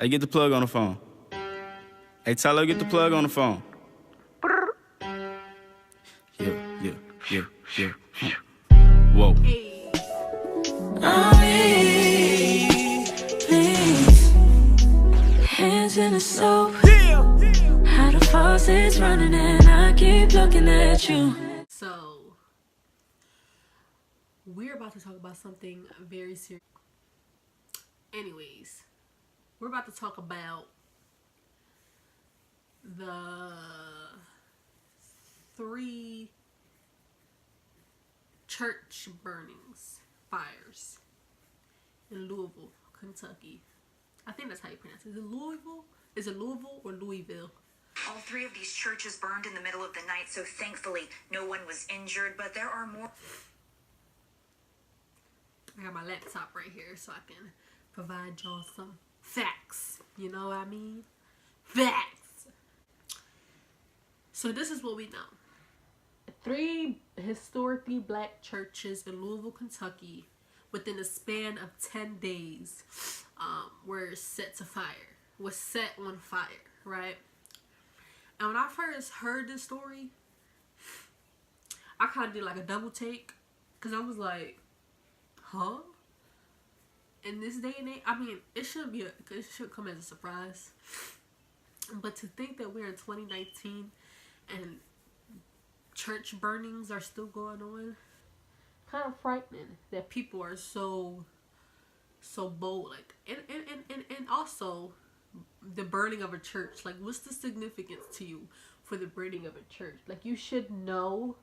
Hey, get the plug on the phone. Hey, Tyler, get the plug on the phone. Yeah. Whoa. Please. Hands in the soap. How the faucet's running and I keep looking at you. So, we're about to talk about something very serious. Anyways, we're about to talk about the 3 church burnings, fires in Louisville, Kentucky. I think that's how you pronounce it. Is it Louisville? Is it Louisville or Louisville? All 3 of these churches burned in the middle of the night, so thankfully no one was injured, but there are more. I got my laptop right here so I can provide y'all some facts. You know what I mean? Facts! So this is what we know. 3 historically black churches in Louisville, Kentucky, within a span of 10 days, were set on fire, right? And when I first heard this story, I kind of did like a double take, because I was like, huh? In this day and age, I mean, it should come as a surprise. But to think that we're in 2019 and church burnings are still going on, kind of frightening that people are so bold. Like, and also the burning of a church. Like, what's the significance to you for the burning of a church? Like, you should know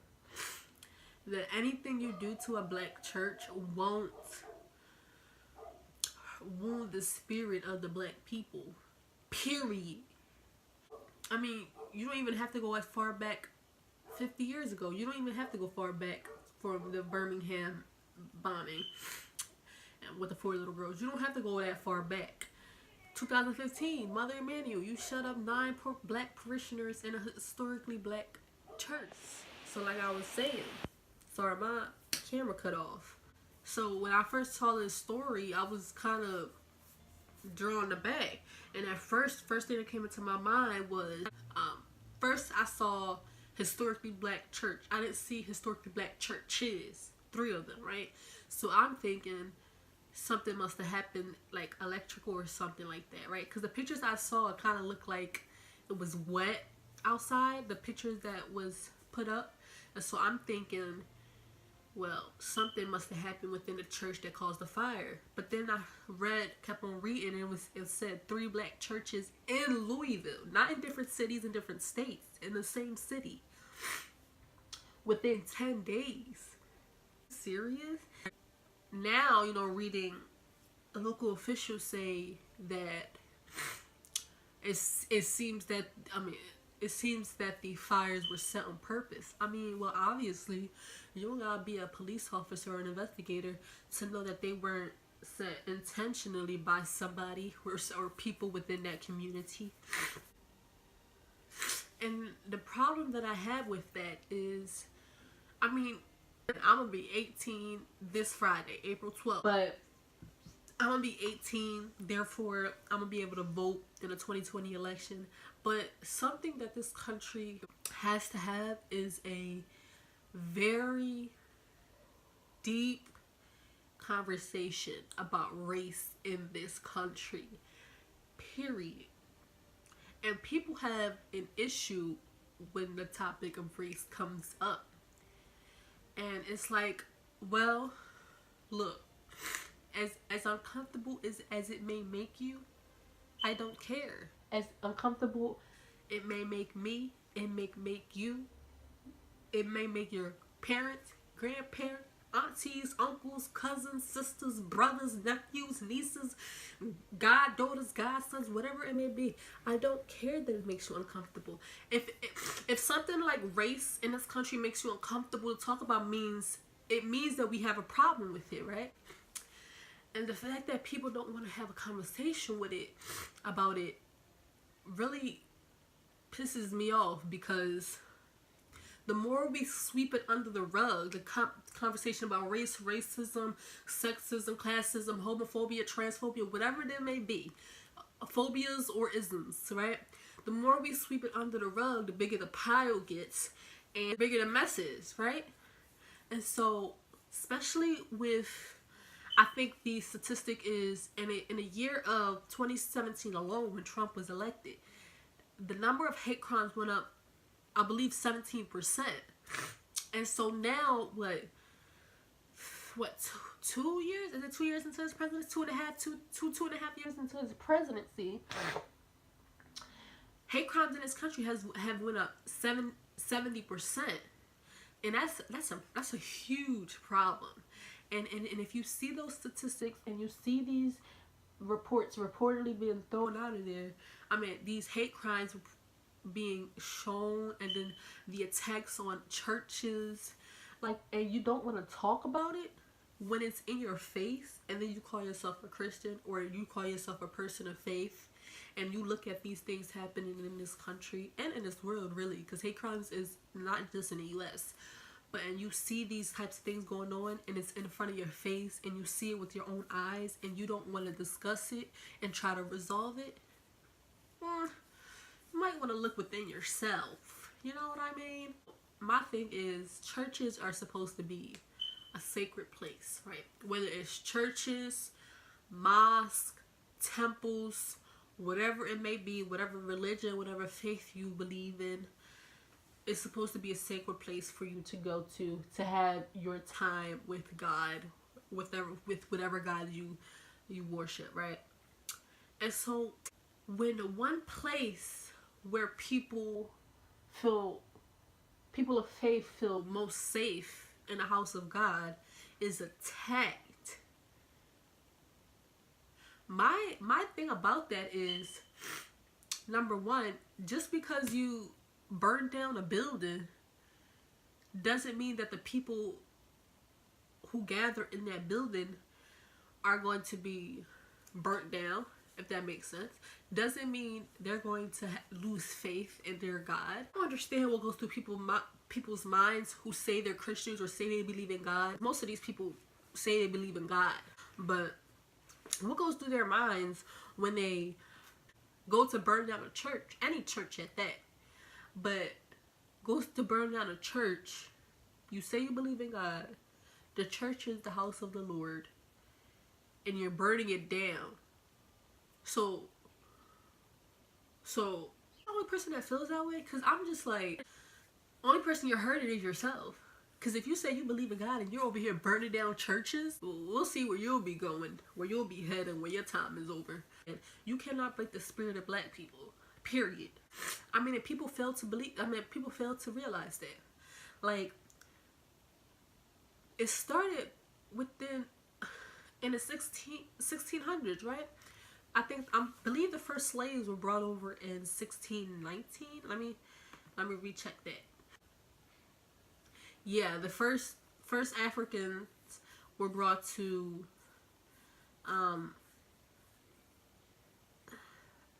that anything you do to a black church won't wound the spirit of the black people, period. I mean, you don't even have to go as far back 50 years ago. You don't even have to go far back from the Birmingham bombing with the 4 little girls. You don't have to go that far back. 2015, Mother Emanuel, you shut up 9 black parishioners in a historically black church. So like I was saying, sorry, my camera cut off. So when I first saw this story, I was kind of drawn aback. And at first thing that came into my mind was, first I saw historically black church. I didn't see historically black churches, 3 of them, right? So I'm thinking something must have happened, like electrical or something like that, right? Because the pictures I saw kind of looked like it was wet outside, the pictures that was put up. And so I'm thinking, well, something must have happened within the church that caused the fire. But then I kept on reading, and it said 3 black churches in Louisville, not in different cities and different states, in the same city, within 10 days. Serious? Now, reading local officials say that it seems that the fires were set on purpose. I mean, well, obviously, you don't gotta be a police officer or an investigator to know that they weren't set intentionally by somebody or people within that community. And the problem that I have with that is, I mean, I'm gonna be 18 this Friday, April 12th. But I'm gonna be 18, therefore I'm gonna be able to vote in the 2020 election. But something that this country has to have is a very deep conversation about race in this country, period. And people have an issue when the topic of race comes up. And it's like, well, look, as uncomfortable as it may make you, I don't care. As uncomfortable it may make me, it may make you, it may make your parents, grandparents, aunties, uncles, cousins, sisters, brothers, nephews, nieces, goddaughters, godsons, whatever it may be. I don't care that it makes you uncomfortable. If something like race in this country makes you uncomfortable to talk about, it means that we have a problem with it, right? And the fact that people don't want to have a conversation about it really pisses me off, because the more we sweep it under the rug, the conversation about race, racism, sexism, classism, homophobia, transphobia, whatever there may be, phobias or isms, right? The more we sweep it under the rug, the bigger the pile gets and the bigger the mess is, right? And so, especially with, I think the statistic is in a year of 2017 alone, when Trump was elected, the number of hate crimes went up, I believe, 17%. And so now, what, 2 years? Is it 2 years into his presidency? Two and a half years into his presidency, hate crimes in this country have went up 70%, and that's a huge problem. And if you see those statistics and you see these reports reportedly being thrown out of there, I mean, these hate crimes being shown, and then the attacks on churches, like, and you don't want to talk about it when it's in your face, and then you call yourself a Christian or you call yourself a person of faith, and you look at these things happening in this country and in this world, really, because hate crimes is not just in the U.S., but and you see these types of things going on, and it's in front of your face, and you see it with your own eyes, and you don't want to discuss it and try to resolve it, you might want to look within yourself. You know what I mean? My thing is, churches are supposed to be a sacred place, right? Whether it's churches, mosques, temples, whatever it may be, whatever religion, whatever faith you believe in, it's supposed to be a sacred place for you to go to have your time with God, with whatever God you worship, right? And so, when the one place where people of faith feel most safe in the house of God is attacked, my thing about that is, number one, just because you burn down a building doesn't mean that the people who gather in that building are going to be burnt down, if that makes sense. Doesn't mean they're going to lose faith in their God. I don't understand what goes through people's minds who say they're Christians or say they believe in God. Most of these people say they believe in God, but what goes through their minds when they go to burn down a church, any church at that, but goes to burn down a church? You say you believe in God, the church is the house of the Lord, and you're burning it down. So the only person that feels that way, because I'm just like, only person you're hurting is yourself. Because if you say you believe in God and you're over here burning down churches, we'll see where you'll be going, where you'll be heading, where your time is over. And you cannot break the spirit of black people, period. I mean, if people fail to believe, people fail to realize that. Like, it started in the 1600s, right? I believe the first slaves were brought over in 1619. Let me recheck that. Yeah, the first Africans were brought to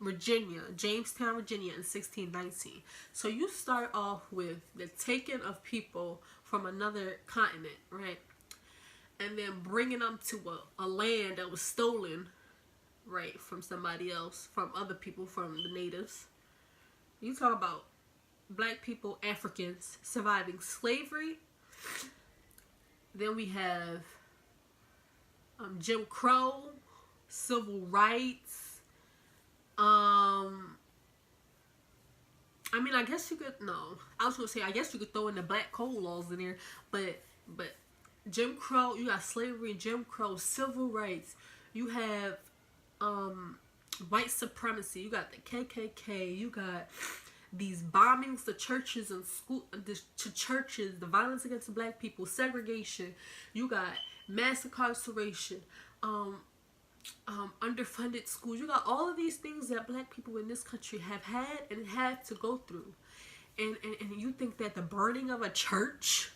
Virginia, Jamestown, Virginia in 1619. So you start off with the taking of people from another continent, right? And then bringing them to a land that was stolen, right, from somebody else, from other people, from the natives. You talk about black people, Africans, surviving slavery. Then we have Jim Crow, civil rights. I guess you could, no, I was gonna say, I guess you could throw in the black code laws in there, but Jim Crow, you got slavery, Jim Crow, civil rights, you have white supremacy, you got the KKK, you got these bombings to churches and the violence against the black people, segregation, you got mass incarceration, underfunded schools. You got all of these things that black people in this country have had and had to go through. And you think that the burning of a church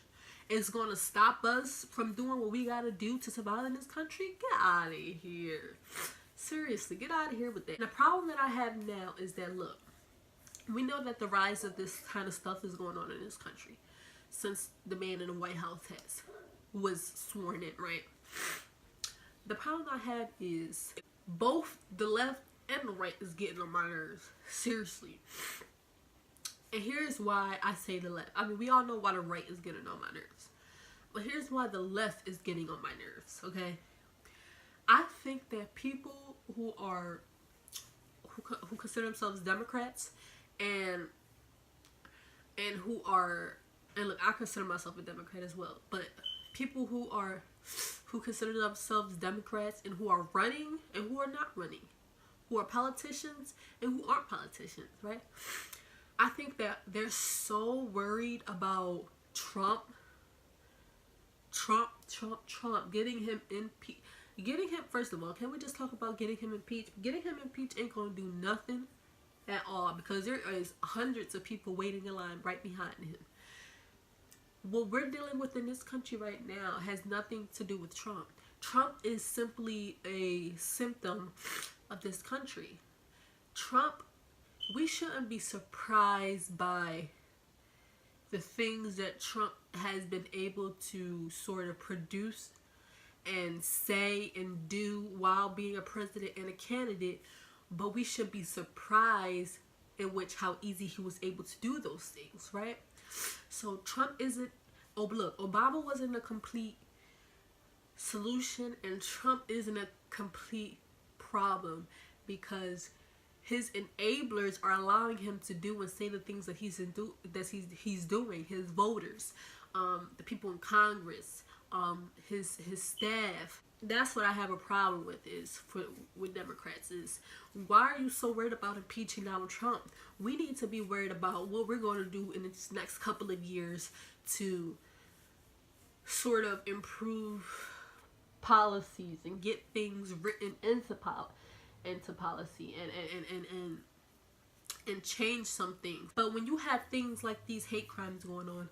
is going to stop us from doing what we got to do to survive in this country? Get out of here. Seriously, get out of here with that. And the problem that I have now is that, look, we know that the rise of this kind of stuff is going on in this country since the man in the White House was sworn in, right? The problem I have is both the left and the right is getting on my nerves. Seriously. And here's why I say the left. I mean, we all know why the right is getting on my nerves. But here's why the left is getting on my nerves, okay? I think that people who consider themselves Democrats and who are, and look, I consider myself a Democrat as well, but people who consider themselves Democrats and who are running and who are not running, who are politicians and who aren't politicians, right? I think that they're so worried about Trump, getting him impeached. First of all, can we just talk about getting him impeached? Getting him impeached ain't gonna do nothing at all, because there is hundreds of people waiting in line right behind him. What we're dealing with in this country right now has nothing to do with Trump. Trump is simply a symptom of this country. Trump, we shouldn't be surprised by the things that Trump has been able to sort of produce and say and do while being a president and a candidate, but we should be surprised in which how easy he was able to do those things, right? So Trump isn't, oh look, Obama wasn't a complete solution and Trump isn't a complete problem, because his enablers are allowing him to do and say the things that he's doing. His voters, the people in Congress, his staff. That's what I have a problem with with Democrats is, why are you so worried about impeaching Donald Trump? We need to be worried about what we're going to do in this next couple of years to sort of improve policies and get things written into policy and change some things. But when you have things like these hate crimes going on,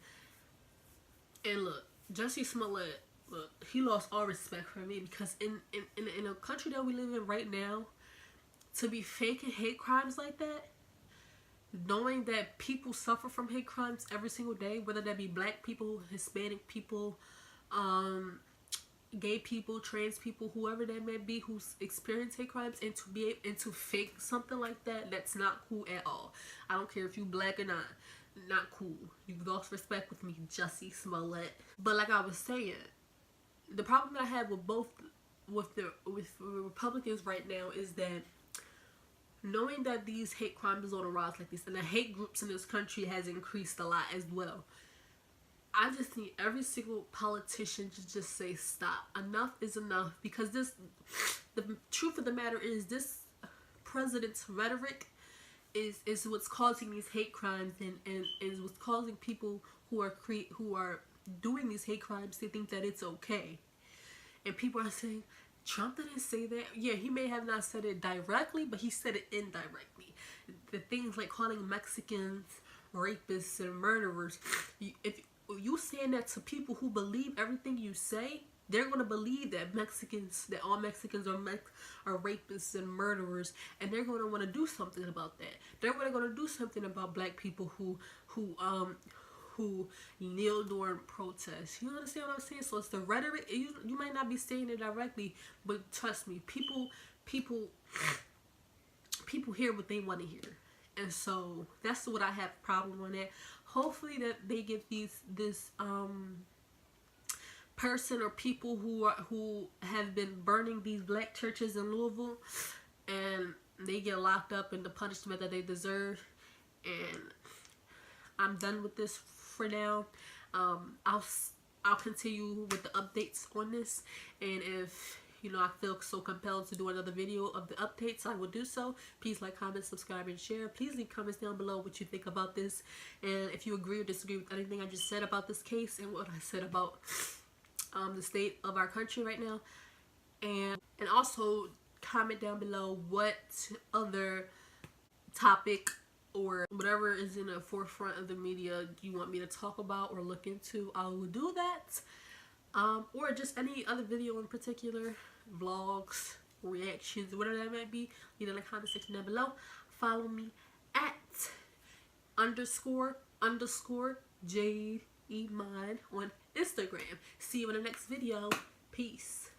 and look, Jussie Smollett, look, he lost all respect for me, because in a country that we live in right now, to be faking hate crimes like that, knowing that people suffer from hate crimes every single day, whether that be black people, Hispanic people, gay people, trans people, whoever they may be, who's experienced hate crimes, and to fake something like that, that's not cool at all. I don't care if you black or not cool. You've lost respect with me, Jussie Smollett. But like I was saying, the problem that I have with the Republicans right now is that knowing that these hate crimes is on a rise like this, and the hate groups in this country has increased a lot as well, I just need every single politician to just say stop. Enough is enough, because the truth of the matter is, this president's rhetoric is what's causing these hate crimes, and is what's causing people who are doing these hate crimes to think that it's okay. And people are saying, Trump didn't say that. Yeah, he may have not said it directly, but he said it indirectly. The things like calling Mexicans rapists and murderers, if you saying that to people who believe everything you say, they're going to believe that all Mexicans are rapists and murderers, and they're going to want to do something about that. They're going to do something about black people who kneel during protests. You understand what I'm saying? So it's the rhetoric. You might not be saying it directly, but trust me, people hear what they want to hear. And so that's what I have a problem on that. Hopefully that they give this person or people who have been burning these black churches in Louisville, and they get locked up in the punishment that they deserve. And I'm done with this for now. I'll continue with the updates on this, and if I feel so compelled to do another video of the updates, I will do so. Please like, comment, subscribe, and share. Please leave comments down below what you think about this, and if you agree or disagree with anything I just said about this case and what I said about the state of our country right now. And also comment down below what other topic or whatever is in the forefront of the media you want me to talk about or look into. I will do that. Or just any other video in particular, vlogs, reactions, whatever that might be, leave it in the comment section down below. Follow me at __ Jade Iman on Instagram. See you in the next video. Peace.